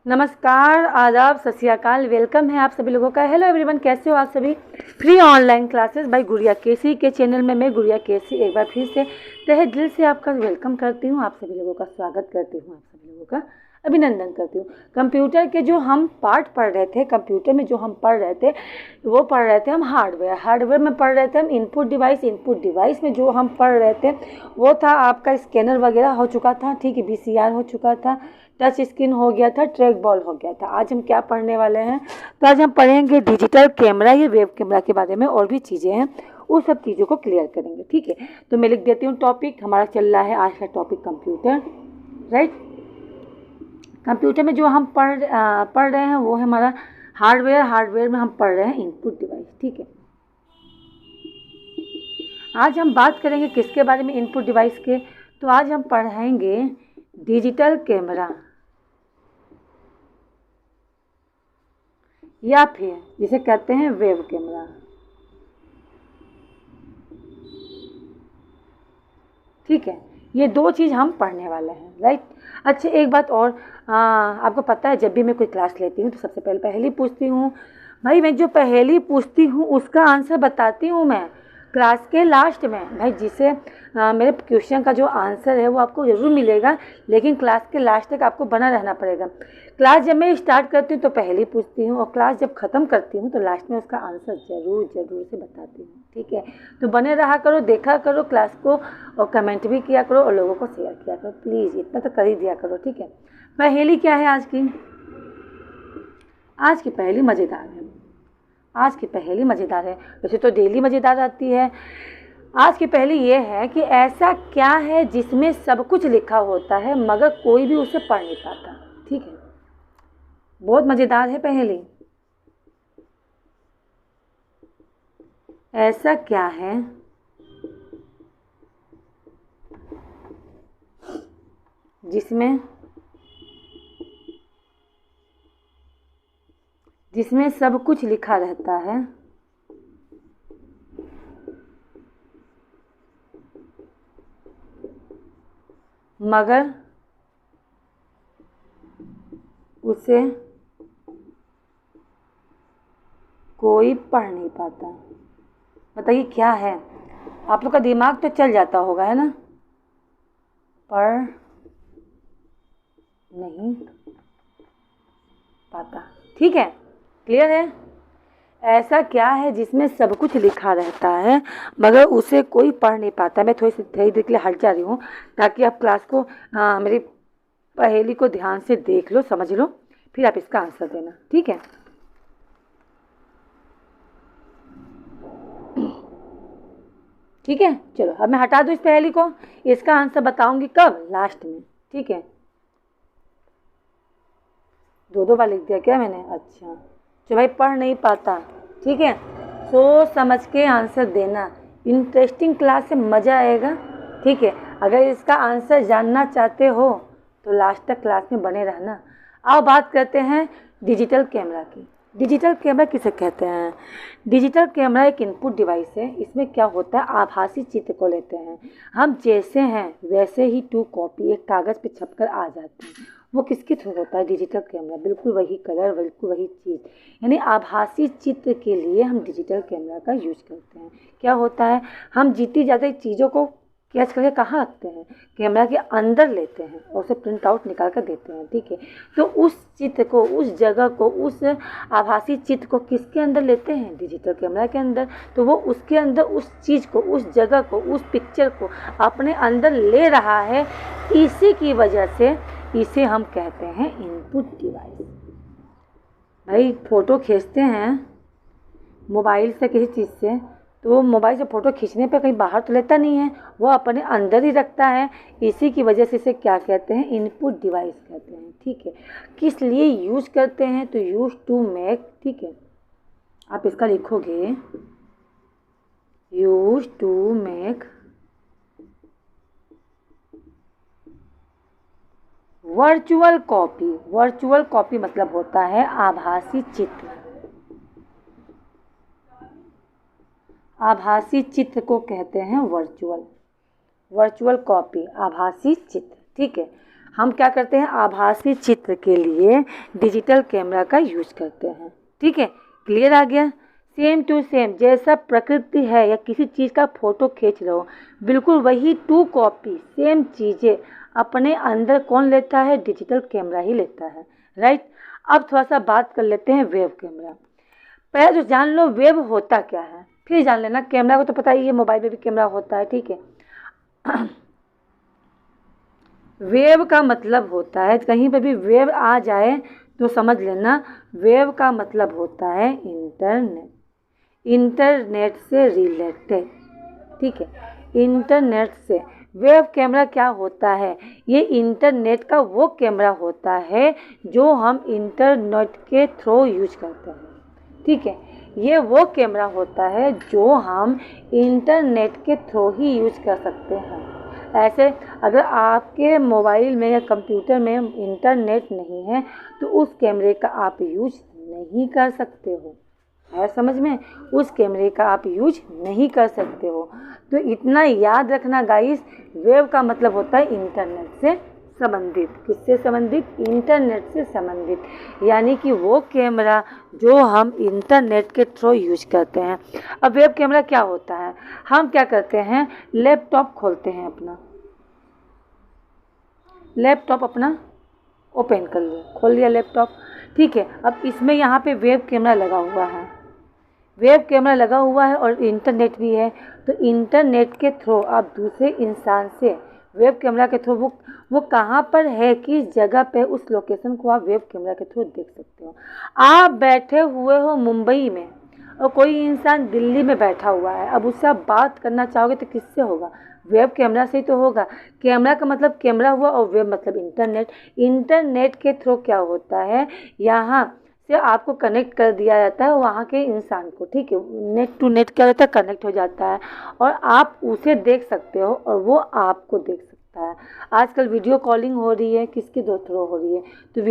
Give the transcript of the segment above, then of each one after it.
नमस्कार, आदाब, सत श्री अकाल। वेलकम है आप सभी लोगों का। हेलो एवरीवन, कैसे हो आप सभी। फ्री ऑनलाइन क्लासेस बाय गुड़िया केसी के चैनल में मैं गुड़िया केसी एक बार फिर से तहे दिल से आपका वेलकम करती हूँ। आप सभी लोगों का स्वागत करती हूँ, आप सभी लोगों का अभिनंदन करती हूँ। कंप्यूटर के जो हम पार्ट पढ़ रहे थे, कंप्यूटर में जो हम पढ़ रहे थे वो पढ़ रहे थे हम हार्डवेयर में पढ़ रहे थे हम इनपुट डिवाइस में जो हम पढ़ रहे थे वो था आपका स्कैनर वगैरह हो चुका था, ठीक है, VCR हो चुका था, टच स्क्रीन हो गया था, ट्रैक बॉल हो गया था। आज हम क्या पढ़ने वाले हैं, तो आज हम पढ़ेंगे डिजिटल कैमरा या वेब कैमरा के बारे में, और भी चीज़ें हैं, उन सब चीज़ों को क्लियर करेंगे, ठीक है। तो मैं लिख देती हूँ टॉपिक। हमारा चल रहा है आज का टॉपिक कंप्यूटर, राइट। कंप्यूटर में जो हम पढ़ रहे हैं वो है हमारा हार्डवेयर में हम पढ़ रहे हैं इनपुट डिवाइस, ठीक है। आज हम बात करेंगे किसके बारे में, इनपुट डिवाइस के। तो आज हम पढ़ाएंगे डिजिटल कैमरा या फिर जिसे कहते हैं वेब कैमरा, ठीक है। ये दो चीज़ हम पढ़ने वाले हैं, राइट। अच्छा, एक बात और, आपको पता है जब भी मैं कोई क्लास लेती हूँ तो सबसे पहले पूछती हूँ, भाई मैं जो पहेली पूछती हूँ उसका आंसर बताती हूँ मैं क्लास के लास्ट में। भाई जिसे मेरे क्वेश्चन का जो आंसर है वो आपको ज़रूर मिलेगा, लेकिन क्लास के लास्ट तक आपको बना रहना पड़ेगा। क्लास जब मैं स्टार्ट करती हूँ तो पहेली पूछती हूँ, और क्लास जब ख़त्म करती हूँ तो लास्ट में उसका आंसर ज़रूर से बताती हूँ, ठीक है। तो बने रहा करो, देखा करो क्लास को, और कमेंट भी किया करो और लोगों को शेयर किया करो, प्लीज़ इतना तो कर ही दिया करो, ठीक है। पहेली क्या है आज की? आज की पहेली मज़ेदार है। आज की पहेली मज़ेदार है, वैसे तो डेली मज़ेदार आती है। आज की पहेली ये है कि ऐसा क्या है जिसमें सब कुछ लिखा होता है मगर कोई भी उसे पढ़ नहीं पाता, ठीक है। बहुत मज़ेदार है पहेली। ऐसा क्या है जिसमें सब कुछ लिखा रहता है मगर उसे कोई पढ़ नहीं पाता। बताइए क्या है? आप लोग का दिमाग तो चल जाता होगा, है ना। पढ़ नहीं पाता, ठीक है, क्लियर है। ऐसा क्या है जिसमें सब कुछ लिखा रहता है मगर उसे कोई पढ़ नहीं पाता। मैं थोड़ी देर के लिए हट जा रही हूँ ताकि आप क्लास को मेरी पहेली को ध्यान से देख लो, समझ लो, फिर आप इसका आंसर देना, ठीक है। ठीक है, चलो अब मैं हटा दूँ इस पहेली को। इसका आंसर बताऊंगी कब? लास्ट में, ठीक है। दो बार लिख दिया क्या मैंने? अच्छा, जो भाई पढ़ नहीं पाता, ठीक है, सोच समझ के आंसर देना। इंटरेस्टिंग क्लास से मज़ा आएगा, ठीक है। अगर इसका आंसर जानना चाहते हो तो लास्ट तक क्लास में बने रहना। अब बात करते हैं डिजिटल कैमरा की। डिजिटल कैमरा किसे कहते हैं? डिजिटल कैमरा एक इनपुट डिवाइस है। इसमें क्या होता है, आभासी चित्र को लेते हैं हम, जैसे हैं वैसे ही 2 कॉपी एक कागज़ पे छपकर आ जाते हैं। वो किसके थ्रू होता है? Digital camera. बिल्कुल वही कलर, बिल्कुल वही चीज़, यानी आभासी चित्र के लिए हम डिजिटल कैमरा का यूज़ करते हैं। क्या होता है, हम जीती जाती चीज़ों को कैच करके कहाँ रखते हैं? कैमरा के अंदर लेते हैं और उसे प्रिंट आउट निकाल कर देते हैं, ठीक है। तो उस चित्र को, उस जगह को, उस आभासी चित्र को किसके अंदर लेते हैं? डिजिटल कैमरा के अंदर। तो वो उसके अंदर उस चीज़ को, उस जगह को, उस पिक्चर को अपने अंदर ले रहा है। इसी की वजह से इसे हम कहते हैं इनपुट डिवाइस। भाई फ़ोटो खींचते हैं मोबाइल से किसी चीज़ से, तो वो मोबाइल से फ़ोटो खींचने पे कहीं बाहर तो लेता नहीं है, वो अपने अंदर ही रखता है। इसी की वजह से इसे क्या कहते हैं? इनपुट डिवाइस कहते हैं, ठीक है। किस लिए यूज़ करते हैं? तो यूज़ टू मेक, ठीक है, आप इसका लिखोगे use to make virtual copy. Virtual copy मतलब होता है आभासी चित्र। आभासी चित्र को कहते हैं वर्चुअल कॉपी, आभासी चित्र, ठीक है। हम क्या करते हैं, आभासी चित्र के लिए डिजिटल कैमरा का यूज करते हैं। ठीक है, क्लियर आ गया। सेम टू सेम जैसा प्रकृति है या किसी चीज़ का फोटो खींच रहे हो, बिल्कुल वही 2 कॉपी सेम चीज़ें अपने अंदर कौन लेता है, डिजिटल कैमरा ही लेता है, राइट। अब थोड़ा सा बात कर लेते हैं वेब कैमरा। पहले तो जान लो वेब होता क्या है, फिर जान लेना कैमरा को तो पता ही है, मोबाइल में भी कैमरा होता है। ठीक है, वेब का मतलब होता है, कहीं पर भी वेब आ जाए तो समझ लेना वेब का मतलब होता है इंटरनेट, इंटरनेट से रिलेटेड। ठीक है, इंटरनेट से। वेब कैमरा क्या होता है, ये इंटरनेट का वो कैमरा होता है जो हम इंटरनेट के थ्रू यूज करते हैं। ठीक है, ये वो कैमरा होता है जो हम इंटरनेट के थ्रू ही यूज कर सकते हैं। ऐसे अगर आपके मोबाइल में या कंप्यूटर में इंटरनेट नहीं है तो उस कैमरे का आप यूज नहीं कर सकते हो, है समझ में, उस कैमरे का आप यूज नहीं कर सकते हो। तो इतना याद रखना गाइस, वेब का मतलब होता है इंटरनेट से संबंधित। किससे संबंधित, इंटरनेट से संबंधित, यानी कि वो कैमरा जो हम इंटरनेट के थ्रू यूज करते हैं। अब वेब कैमरा क्या होता है, हम क्या करते हैं, लैपटॉप खोलते हैं, अपना लैपटॉप अपना ओपन कर लिया, खोल लिया लैपटॉप। ठीक है, अब इसमें यहाँ पे वेब कैमरा लगा हुआ है, वेब कैमरा लगा हुआ है और इंटरनेट भी है। तो इंटरनेट के थ्रू आप दूसरे इंसान से वेब कैमरा के थ्रू वो कहाँ पर है, किस जगह पे, उस लोकेशन को आप वेब कैमरा के थ्रू देख सकते हो। आप बैठे हुए हो मुंबई में और कोई इंसान दिल्ली में बैठा हुआ है, अब उससे आप बात करना चाहोगे तो किससे होगा, वेब कैमरा से ही तो होगा। कैमरा का मतलब कैमरा हुआ और वेब मतलब इंटरनेट। इंटरनेट के थ्रू क्या होता है, यहाँ से आपको कनेक्ट कर दिया जाता है वहाँ के इंसान को। ठीक है, नेट टू नेट क्या होता है, कनेक्ट हो जाता है और आप उसे देख सकते हो और वो आपको देख सकता है। आजकल वीडियो कॉलिंग हो रही है, किसके थ्रू हो रही है,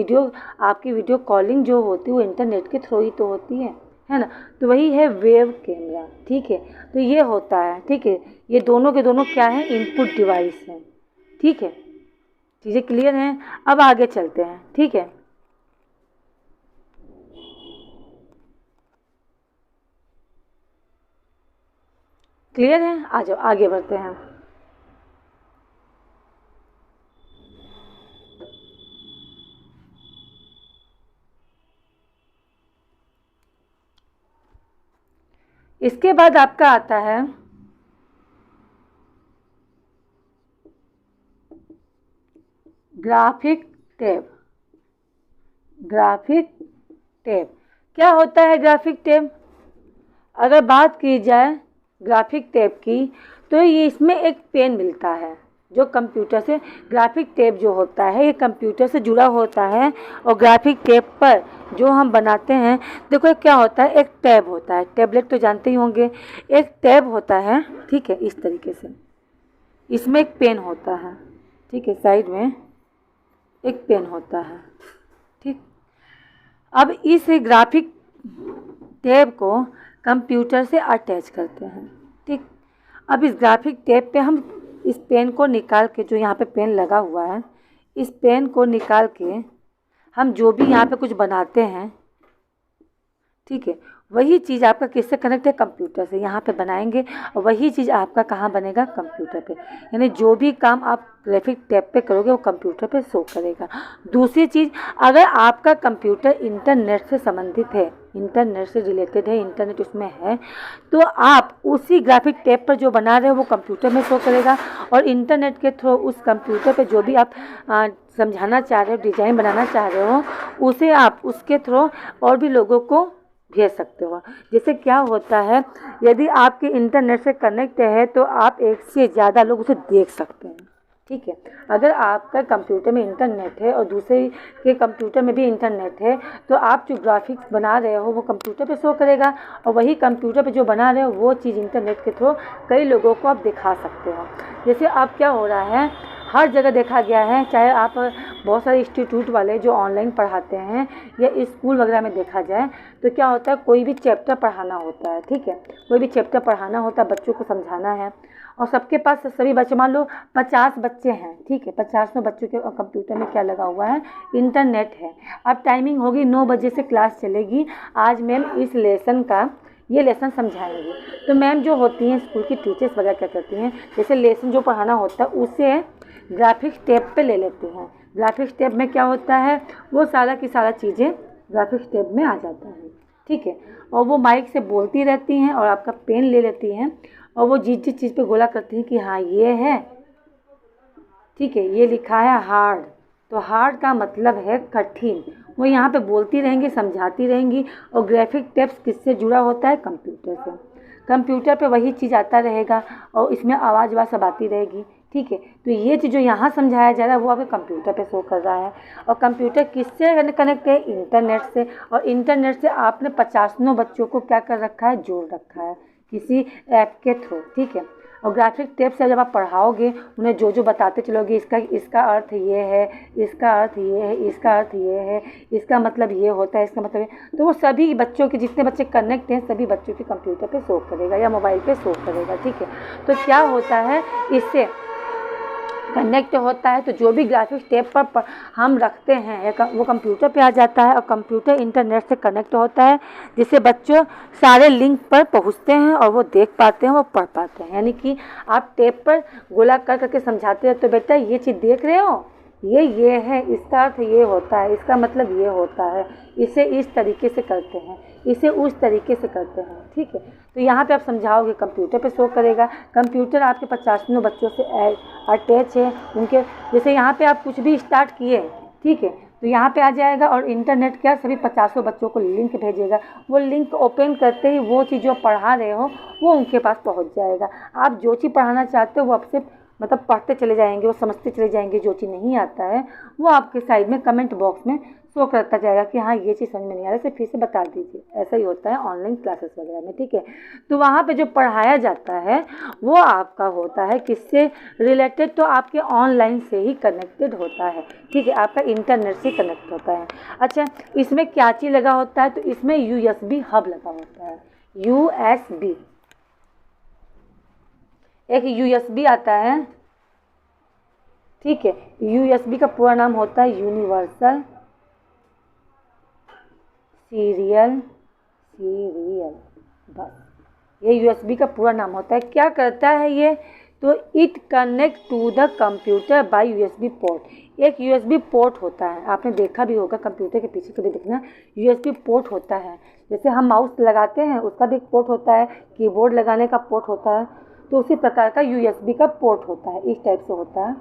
तो आपकी वीडियो कॉलिंग जो होती है वो इंटरनेट के थ्रू ही तो होती है ना। तो वही है वेब कैमरा। ठीक है, तो ये होता है। ठीक है, ये दोनों के दोनों क्या है, इनपुट डिवाइस हैं। ठीक है, चीज़ें क्लियर हैं। अब आगे चलते हैं। ठीक है, क्लियर है, आ जाओ आगे बढ़ते हैं। इसके बाद आपका आता है ग्राफिक टैब। ग्राफिक टैब क्या होता है, ग्राफिक टैब अगर बात की जाए ग्राफिक टैब की, तो ये इसमें एक पेन मिलता है जो कंप्यूटर से, ग्राफिक टैब जो होता है ये कंप्यूटर से जुड़ा होता है। और ग्राफिक टैब पर जो हम बनाते हैं, देखो क्या होता है, एक टैब होता है, टैबलेट तो जानते ही होंगे, एक टैब होता है। ठीक है, इस तरीके से इसमें एक पेन होता है। ठीक है, साइड में एक पेन होता है। ठीक, अब इस ग्राफिक टैब को कंप्यूटर से अटैच करते हैं। ठीक, अब इस ग्राफिक टैब पे हम इस पेन को निकाल के, जो यहाँ पे पेन लगा हुआ है, इस पेन को निकाल के हम जो भी यहाँ पे कुछ बनाते हैं, ठीक है, वही चीज़ आपका किससे कनेक्ट है, कंप्यूटर से। यहाँ पे बनाएंगे और वही चीज़ आपका कहाँ बनेगा, कंप्यूटर पे। यानी जो भी काम आप ग्राफिक टैब पे करोगे वो कंप्यूटर पे शो करेगा। दूसरी चीज़, अगर आपका कंप्यूटर इंटरनेट से संबंधित है, इंटरनेट से रिलेटेड है, इंटरनेट उसमें है, तो आप उसी ग्राफिक टैब पर जो बना रहे हो वो कंप्यूटर में शो करेगा और इंटरनेट के थ्रू उस कंप्यूटर पे जो भी आप समझाना चाह रहे हो, डिज़ाइन बनाना चाह रहे हो, उसे आप उसके थ्रू और भी लोगों को भेज सकते हो। जैसे क्या होता है, यदि आपके इंटरनेट से कनेक्ट है तो आप एक से ज़्यादा लोग उसे देख सकते हैं। ठीक है, अगर आपका कंप्यूटर में इंटरनेट है और दूसरे के कंप्यूटर में भी इंटरनेट है, तो आप जो ग्राफिक्स बना रहे हो वो कंप्यूटर पे शो करेगा और वही कंप्यूटर पे जो बना रहे हो वो चीज़ इंटरनेट के थ्रू कई लोगों को आप दिखा सकते हो। जैसे अब क्या हो रहा है, हर जगह देखा गया है, चाहे आप बहुत सारे इंस्टीट्यूट वाले जो ऑनलाइन पढ़ाते हैं या स्कूल वगैरह में देखा जाए तो क्या होता है, कोई भी चैप्टर पढ़ाना होता है, ठीक है, कोई भी चैप्टर पढ़ाना होता है, बच्चों को समझाना है और सबके पास सभी बच्चे, मान लो 50 बच्चे हैं, ठीक है, 50 बच्चों के कंप्यूटर में क्या लगा हुआ है, इंटरनेट है। अब टाइमिंग होगी 9 बजे से क्लास चलेगी, आज मैम इस लेसन का ये लेसन समझाएंगे। तो मैम जो होती हैं स्कूल की टीचर्स वगैरह क्या करती हैं, जैसे लेसन जो पढ़ाना होता है उसे ग्राफिक्स टैब पे ले लेते हैं। ग्राफिक्स टैब में क्या होता है, वो सारा की सारा चीज़ें ग्राफिक्स टैब में आ जाता है, ठीक है, और वो माइक से बोलती रहती हैं और आपका पेन ले लेती हैं और वो जिस जिस चीज़ पे गोला करती हैं कि हाँ ये है, ठीक है, ये लिखा है हार्ड, तो हार्ड का मतलब है कठिन, वो यहाँ पे बोलती रहेंगी, समझाती रहेंगी। और ग्राफिक टैब्स किससे जुड़ा होता है, कंप्यूटर से। कंप्यूटर पे वही चीज़ आता रहेगा और इसमें आवाज़ वाज सब आती रहेगी, ठीक है। तो ये चीज़ जो यहाँ समझाया जा रहा है वो आपके कंप्यूटर पे शो कर रहा है। और कंप्यूटर किससे कनेक्ट है, इंटरनेट से। और इंटरनेट से आपने 50 बच्चों को क्या कर रखा है, जोड़ रखा है किसी ऐप के थ्रू, ठीक है। और ग्राफिक टैब से जब आप पढ़ाओगे, उन्हें जो जो बताते चलोगे, इसका अर्थ ये है, इसका अर्थ ये है, इसका अर्थ ये है, इसका मतलब ये होता है, इसका मतलब ये, तो वो सभी बच्चों के, जितने बच्चे कनेक्ट हैं सभी बच्चों के कंप्यूटर पे शो करेगा या मोबाइल पे शो करेगा, ठीक है। तो क्या होता है, इससे कनेक्ट होता है, तो जो भी ग्राफिक्स टैब पर हम रखते हैं वो कंप्यूटर पे आ जाता है और कंप्यूटर इंटरनेट से कनेक्ट होता है, जिससे बच्चों सारे लिंक पर पहुंचते हैं और वो देख पाते हैं, वो पढ़ पाते हैं। यानी कि आप टैब पर गोला कर करके समझाते हैं तो बेटा ये चीज़ देख रहे हो, ये है, इसका अर्थ ये होता है, इसका मतलब ये होता है, इसे इस तरीके से करते हैं, इसे उस तरीके से करते हैं, ठीक है। तो यहाँ पे आप समझाओगे, कंप्यूटर पे शो करेगा। कंप्यूटर आपके 50 बच्चों से अटैच है, उनके जैसे यहाँ पे आप कुछ भी स्टार्ट किए, ठीक है, तो यहाँ पे आ जाएगा और इंटरनेट क्या सभी 50 बच्चों को लिंक भेजेगा। वो लिंक ओपन करते ही वो चीज़ जो पढ़ा रहे हो वो उनके पास पहुँच जाएगा। आप जो चीज़ पढ़ाना चाहते हो वो आपसे मतलब पढ़ते चले जाएंगे, वो समझते चले जाएंगे। जो चीज़ नहीं आता है वो आपके साइड में कमेंट बॉक्स में शो करता जाएगा कि हाँ ये चीज़ समझ में नहीं आ रहा है, इसे फिर से बता दीजिए। ऐसा ही होता है ऑनलाइन क्लासेस वगैरह में, ठीक है। तो वहाँ पे जो पढ़ाया जाता है वो आपका होता है किससे रिलेटेड, तो आपके ऑनलाइन से ही कनेक्टेड होता है, ठीक है, आपका इंटरनेट से कनेक्ट होता है। अच्छा, इसमें क्या चीज़ लगा होता है, तो इसमें USB हब लगा होता है। USB, एक USB आता है, ठीक है। USB का पूरा नाम होता है यूनिवर्सल सीरियल, बस ये USB का पूरा नाम होता है। क्या करता है ये, तो it connect to the computer by USB port. एक USB पोर्ट होता है, आपने देखा भी होगा कंप्यूटर के पीछे कभी देखना, USB पोर्ट होता है। जैसे हम माउस लगाते हैं उसका भी एक पोर्ट होता है, कीबोर्ड लगाने का पोर्ट होता है, तो उसी प्रकार का USB का पोर्ट होता है, इस टाइप से होता है,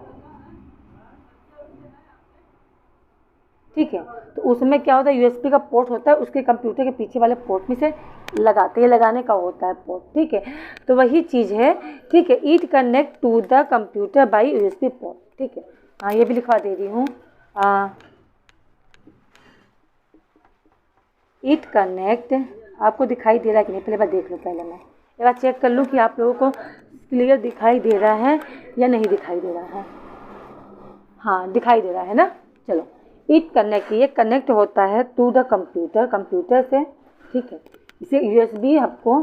ठीक है। तो उसमें क्या होता है, USB का पोर्ट होता है, उसके कंप्यूटर के पीछे वाले पोर्ट में से लगाते हैं, लगाने का होता है पोर्ट, ठीक है। तो वही चीज़ है, ठीक है। It connect to the computer by USB port, ठीक है। हाँ, ये भी लिखवा दे रही हूँ। इट कनेक्ट, आपको दिखाई दे रहा है कि नहीं, पहले बार देख लो, पहले मैं एक बार चेक कर लूँ कि आप लोगों को क्लियर दिखाई दे रहा है या नहीं दिखाई दे रहा है। हाँ, दिखाई दे रहा है ना, चलो। इट कनेक्ट, ये कनेक्ट होता है टू द कंप्यूटर, कंप्यूटर से, ठीक है। इसे USB आपको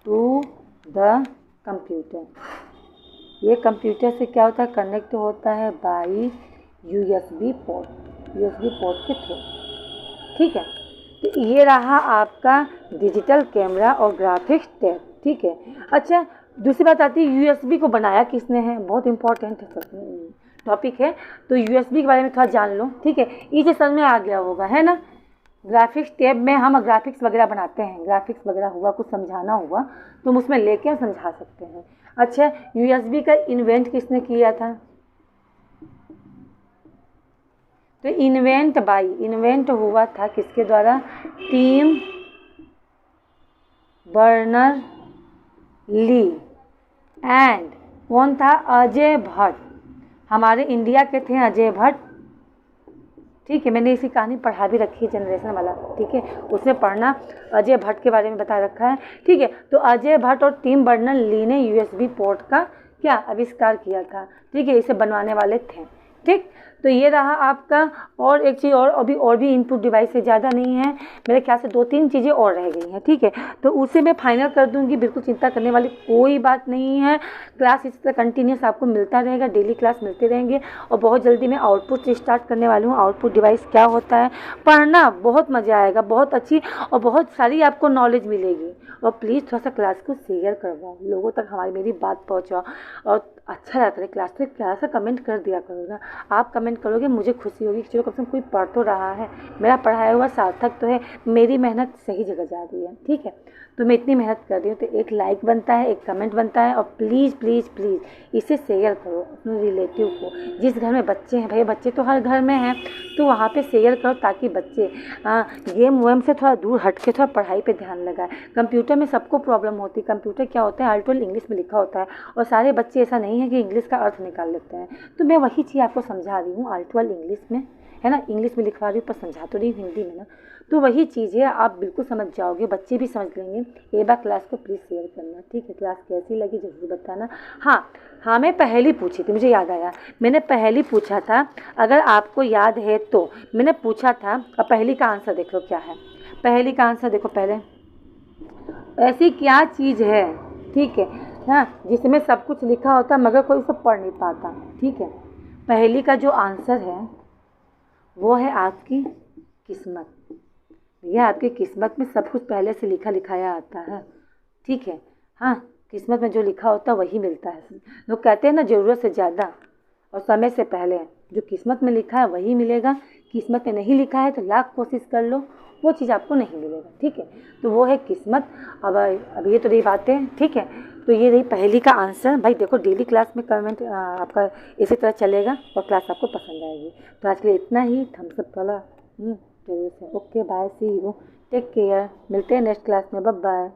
टू द कंप्यूटर, ये कंप्यूटर से क्या होता है, कनेक्ट होता है बाई USB पोर्ट के थ्रू, ठीक है। तो ये रहा आपका डिजिटल कैमरा और ग्राफिक्स टैब, ठीक है। अच्छा, दूसरी बात आती है USB को बनाया किसने है, बहुत इंपॉर्टेंट टॉपिक है, तो USB के बारे में थोड़ा जान लो, ठीक है। ये समझ में आ गया होगा, है ना। ग्राफिक्स टैब में हम ग्राफिक्स वगैरह बनाते हैं, ग्राफिक्स वगैरह हुआ, कुछ समझाना हुआ तो हम उसमें लेके हम समझा सकते हैं। अच्छा, USB का इन्वेंट किसने किया था, तो इन्वेंट हुआ था किसके द्वारा, टिम बर्नर ली एंड कौन था, अजय भट्ट। हमारे इंडिया के थे अजय भट्ट, ठीक है। मैंने इसी कहानी पढ़ा भी रखी है, जनरेशन वाला, ठीक है, उसमें पढ़ना, अजय भट्ट के बारे में बता रखा है, ठीक है। तो अजय भट्ट और टिम बर्नर ली ने USB पोर्ट का क्या आविष्कार किया था, ठीक है, इसे बनवाने वाले थे। ठीक, तो ये रहा आपका। और एक चीज़ और भी इनपुट डिवाइस से ज़्यादा नहीं है, मेरे ख्याल से 2-3 चीज़ें और रह गई हैं, ठीक है, तो उसे मैं फाइनल कर दूंगी। बिल्कुल चिंता करने वाली कोई बात नहीं है। क्लास इस तरह कंटिन्यूस आपको मिलता रहेगा, डेली क्लास मिलते रहेंगे। और बहुत जल्दी मैं आउटपुट से स्टार्ट करने वाली हूँ। आउटपुट डिवाइस क्या होता है, पढ़ना बहुत मज़ा आएगा, बहुत अच्छी और बहुत सारी आपको नॉलेज मिलेगी। और प्लीज़ थोड़ा सा क्लास को शेयर करवाओ, लोगों तक हमारी मेरी बात पहुँचाओ। और अच्छा लगा करे क्लास तो क्या सा कमेंट कर दिया करोगा। आप कमेंट करोगे मुझे खुशी होगी कि चलो कम से कम कोई पढ़ तो रहा है, मेरा पढ़ाया हुआ सार्थक तो है, मेरी मेहनत सही जगह जा रही है। ठीक है, तो मैं इतनी मेहनत कर रही हूँ, तो एक लाइक बनता है, एक कमेंट बनता है। और प्लीज़ प्लीज़ प्लीज़ इसे शेयर करो अपने रिलेटिव को। जिस घर में बच्चे हैं, भैया बच्चे तो हर घर में हैं, तो वहाँ पे शेयर करो ताकि बच्चे गेम वेम से थोड़ा दूर हट के थोड़ा पढ़ाई पे ध्यान लगाए। कंप्यूटर में सबको प्रॉब्लम होती है। कंप्यूटर क्या होता है, ऑल इंग्लिश में लिखा होता है, और सारे बच्चे ऐसा नहीं है कि इंग्लिश का अर्थ निकाल लेते हैं। तो मैं वही चीज़ आपको समझा रही हूँ, ऑल इंग्लिश में है ना, इंग्लिश में लिखवा रही हूँ पर समझा तो रही हूँ हिंदी में ना। तो वही चीज़ है, आप बिल्कुल समझ जाओगे, बच्चे भी समझ लेंगे। एक बार क्लास को प्लीज़ शेयर करना, ठीक है। क्लास कैसी लगी जरूर बताना। हाँ, मैं पहली पूछी थी, मुझे याद आया, मैंने पहली पूछा था, अगर आपको याद है तो मैंने पूछा था। अब पहली का आंसर देख लो क्या है। पहली का आंसर देखो पहले, ऐसी क्या चीज़ है, ठीक है, हाँ, जिसमें सब कुछ लिखा होता है मगर कोई उसे पढ़ नहीं पाता। ठीक है, पहली का जो आंसर है वो है आपकी किस्मत। यह आपकी किस्मत में सब कुछ पहले से लिखा लिखाया आता है। ठीक है, हाँ, किस्मत में जो लिखा होता है वही मिलता है। लोग कहते हैं ना, ज़रूरत से ज़्यादा और समय से पहले, जो किस्मत में लिखा है वही मिलेगा। किस्मत में नहीं लिखा है तो लाख कोशिश कर लो, वो चीज़ आपको नहीं मिलेगा। ठीक है, तो वो है किस्मत। अब ये तो रही बातें, ठीक है, तो ये रही पहली का आंसर। भाई देखो, डेली क्लास में कमेंट आपका इसी तरह चलेगा और क्लास आपको पसंद आएगी। तो आज के लिए इतना ही। थम्स अप वाला जरूर से। Okay, bye, see you, take care, मिलते हैं नेक्स्ट क्लास में, बाय बाय।